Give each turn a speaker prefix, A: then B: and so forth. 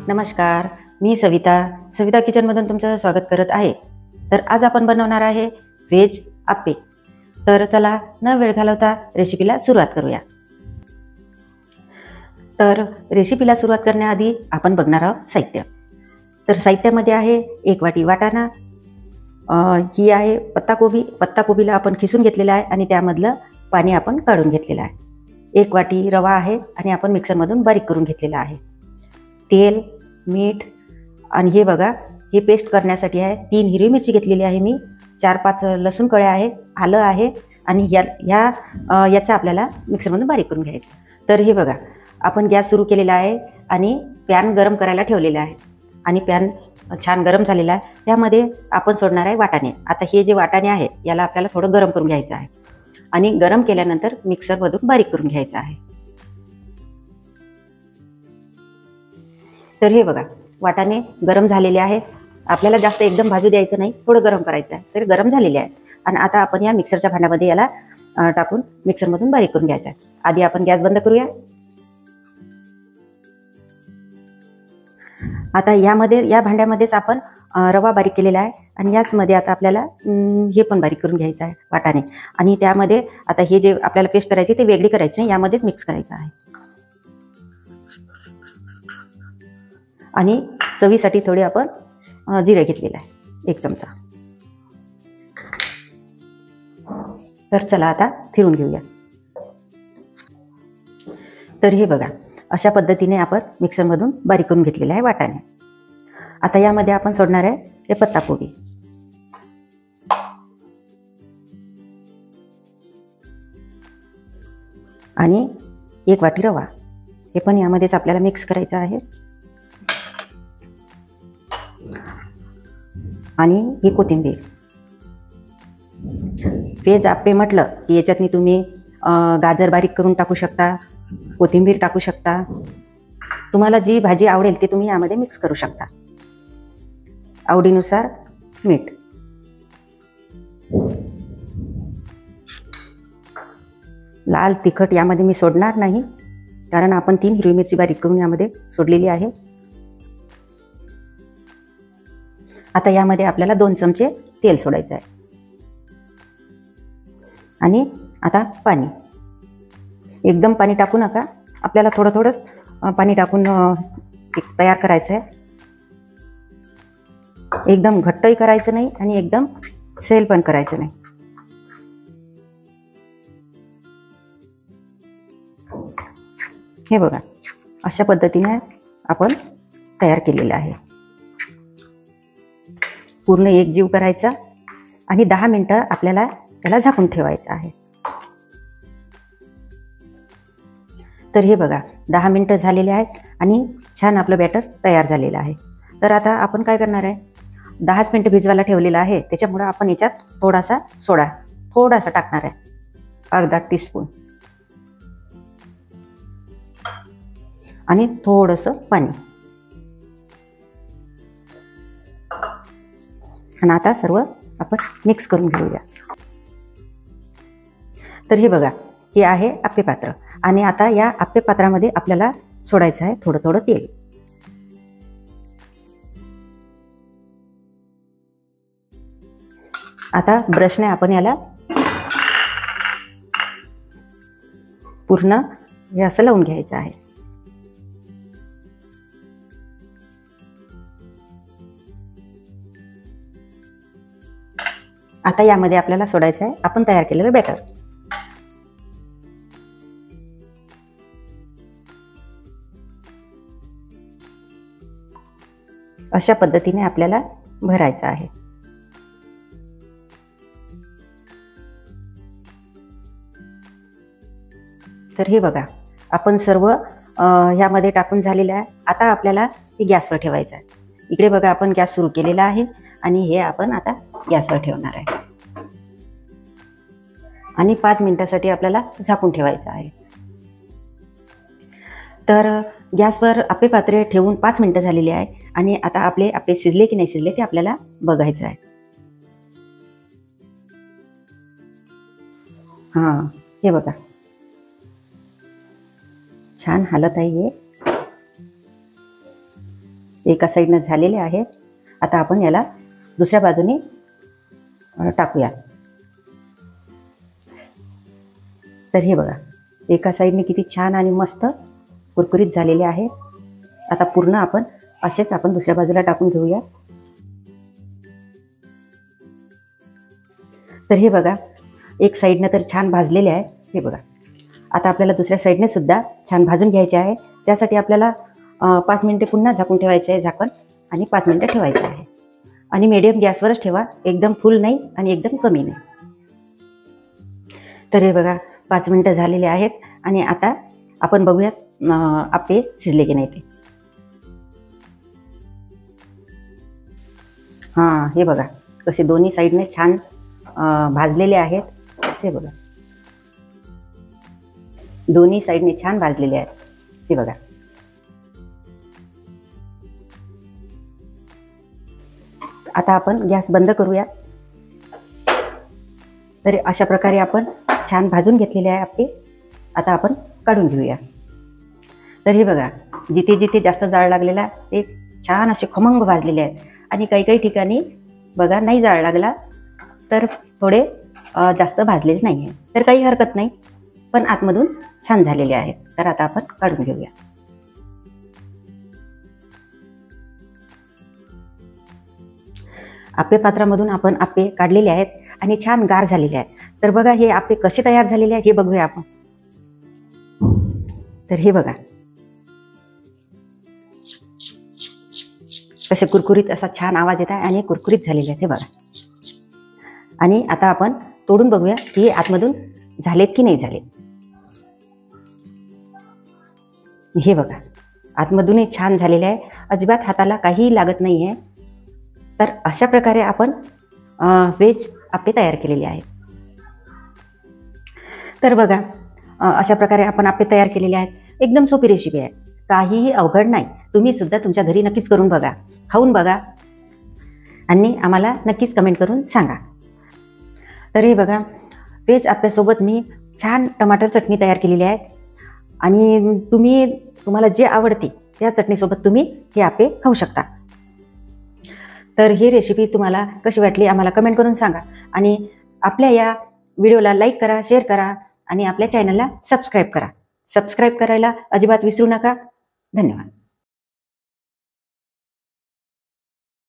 A: नमस्कार, मी सविता किचनमधून तुमचं स्वागत करत आहे। तर आज आपण बनवणार आहे व्हेज आप्पे। तर चला न वेळ घालवता रेसिपीला सुरुवात करूया। तर रेसिपीला सुरुवात करण्याआधी आपण बघणार आहोत साहित्य। तर साहित्यामध्ये आहे 1 वाटी वाटाणा, ही आहे पत्ताकोबीला आपण खिसून घेतलेला आहे आणि त्यामधलं पाणी आपण काढून घेतलेलं आहे। 1 वाटी रवा आहे आणि आपण मिक्सरमधून बारीक करून घेतलेला आहे। तेल, मीठ आणि हे बघा, हे पेस्ट करण्यासाठी आहे 3 हिरवी मिरची घेतलेली आहे मी, 4-5 लसूण कळ्या आहेत, आलं आहे आणि याचा आपल्याला मिक्सरमधून बारीक करून घ्यायचं। तर हे बघा, आपण गॅस सुरू केलेला आहे आणि पॅन गरम करायला ठेवलेला आहे आणि पॅन छान गरम झालेला आहे। त्यामध्ये आपण सोडणार आहे वाटाणे। आता हे जे वाटाणे आहे याला आपल्याला थोडं गरम करून घ्यायचं आहे आणि गरम केल्यानंतर मिक्सरमधून बारीक करून घ्यायचं आहे। तर हे बघा, वाटाणे गरम झालेले आहेत। आपल्याला जास्त एकदम भाजू द्यायचं नाही, थोडं गरम करायचं आहे। तर गरम झालेले आहे आणि आता आपण या मिक्सरच्या भांड्यामध्ये याला टाकून मिक्सरमधून बारीक करून घ्यायचं आहे। आधी आपण गॅस बंद करूया। आता या भांड्यामध्येच आपण रवा बारीक केलेला आहे आणि याचमध्ये आता आपल्याला हे पण बारीक करून घ्यायचं आहे वाटाणे, आणि त्यामध्ये आता हे जे आपल्याला पेस्ट करायची ते वेगळी करायची नाही, यामध्येच मिक्स करायचं आहे। आणि चवीसाठी थोडे आपण जिरे घेतलेले आहे, 1 चमचा। तर चला आता फिरून घेऊया। तर हे बघा, अशा पद्धतीने आपण मिक्सरमधून बारीक करून घेतलेले आहे वाटाणे। आता यामध्ये आपण सोडणार आहे हे पत्ताकोबी आणि 1 वाटी रवा, हे पण यामध्येच आपल्याला मिक्स करायचं आहे। आणि ही कोथिंबीर। व्हेज आप्पे म्हटलं की याच्यातनी तुम्ही गाजर बारीक करून टाकू शकता, कोथिंबीर टाकू शकता, तुम्हाला जी भाजी आवडेल ती तुम्ही यामध्ये मिक्स करू शकता। आवडीनुसार मीठ। लाल तिखट यामध्ये मी सोडणार नाही, कारण आपण 3 हिरवी मिरची बारीक करून यामध्ये सोडलेली आहे। आता यामध्ये आपल्याला 2 चमचे तेल सोडायचं आहे आणि आता पाणी। एकदम पाणी टाकू नका, आपल्याला थोडं पाणी टाकून तयार करायचं आहे। एकदम घट्टही करायचं नाही आणि एकदम सैल पण करायचं नाही। हे बघा, अशा पद्धतीने आपण तयार केलेलं आहे। पूर्ण एकजीव करायचा आणि 10 मिनिटं आपल्याला त्याला झाकून ठेवायचं आहे। तर हे बघा, 10 मिनिटं झालेले आहेत आणि छान आपलं बॅटर तयार झालेलं आहे। तर आता आपण काय करणार आहे, 10 मिनिटं भिजवायला ठेवलेलं आहे, त्याच्यामुळं आपण याच्यात थोडासा सोडा टाकणार आहे, अर्धा टीस्पून, आणि थोडंसं पाणी। आणि आता सर्व आपण मिक्स करून घेऊया। तर हे बघा, हे आहे आप्पे पात्र आणि आता या आप्पे पात्रामध्ये आपल्याला सोडायचं आहे थोडं तेल। आता ब्रशने आपण याला पूर्ण हे असं लावून घ्यायचं आहे। आता यामध्ये आपल्याला सोडायचं आहे आपण तयार केलेलं बॅटर। अशा पद्धतीने आपल्याला भरायचं आहे। तर हे बघा, आपण सर्व ह्यामध्ये टाकून झालेलं आहे। आता आपल्याला हे गॅसवर ठेवायचं आहे। इकडे बघा, आपण गॅस सुरू केलेला आहे आणि हे आपण आता गॅसवर ठेवणार आहे आणि 5 मिनिटासाठी आपल्याला झाकून ठेवायचं आहे। तर गॅसवर आप्पे पात्रे ठेवून 5 मिनिटं झालेली आहे आणि आता आपले आप्पे शिजले की नाही शिजले ते आपल्याला बघायचं आहे। हां, हे बघा, छान हालत आहे हे। एका साईडनं झालेले आहे. आता आपण याला दुसऱ्या बाजूने टाकूया. तर हे बघा, एका साईडने किती छान आणि मस्त कुरकुरीत झालेले आहे. आता पूर्ण आपण असेच आपण दुसऱ्या बाजूला टाकून घेऊया. तर हे बघा, एक साईडनं तर छान भाजलेले आहे. हे बघा, आता आपल्याला दुसऱ्या साईडने सुद्धा छान भाजून घ्यायचे आहे. त्यासाठी आपल्याला 5 मिनिटे पुन्हा झाकून ठेवायचे आहे, झाकण, आणि 5 मिनिटं ठेवायचे आहे. आणि मीडियम गॅसवरच ठेवा, एकदम फुल नाही आणि एकदम कमी नाही. तर हे बघा, 5 मिनिटं झालेले आहेत आणि आता आपण बघूयात आपले शिजले की नाही ते. हां, हे बघा कसे दोन्ही साईडने छान भाजलेले आहेत. हे बघा, दोन्ही साईडने छान भाजलेले आहेत. हे बघा, आता आपण गॅस बंद करूया. तर अशा प्रकारे आपण छान भाजून घेतलेले आहे आपले. आता आपण काढून घेऊया. तर हे बघा, जिथे जिथे जास्त जाळ लागलेला ते छान असे खमंग भाजलेले आहेत. आणि काही काही ठिकाणी बघा नाही जाळ लागला तर थोडे जास्त भाजलेले नाही आहे. तर काही हरकत नाही, पण आतमधून छान झालेले आहेत. तर आता आपण काढून घेऊया. आप्पे पात्रामधून आपण आप्पे काढलेले आहेत आणि छान गार झालेले आहेत. तर बघा, हे आप्पे कसे तयार झालेले आहेत हे बघूया आपण. तर हे बघा, कसे कुरकुरीत असा छान आवाज येत आहे आणि कुरकुरीत झालेले आहेत. हे बघा, आणि आता आपण तोडून बघूया की हे आतमधून झालेत की नाही झालेत. हे बघा, आतमधूनही छान झालेले आहे, अजिबात हाताला काहीही लागत नाही आहे. तर अशा प्रकारे आपण व्हेज आप्पे तयार केलेले आहेत. तर बघा, अशा प्रकारे आपण आप्पे तयार केलेले आहेत. एकदम सोपी रेसिपी आहे, काहीही अवघड नाही. तुम्ही सुद्धा तुमच्या घरी नक्कीच करून बघा, खाऊन बघा आणि आम्हाला नक्कीच कमेंट करून सांगा. तर हे बघा, व्हेज आप्प्यासोबत मी छान टमाटर चटणी तयार केलेली आहे. आणि तुम्हाला जे आवडते त्या चटणीसोबत तुम्ही हे आप्पे खाऊ शकता. तर ही रेसिपी तुम्हाला कशी वाटली आम्हाला कमेंट करून सांगा. आणि आपल्या या व्हिडिओला लाईक करा, शेअर करा आणि आपल्या चॅनलला सबस्क्राईब करा. सबस्क्राईब करायला अजिबात विसरू नका. धन्यवाद.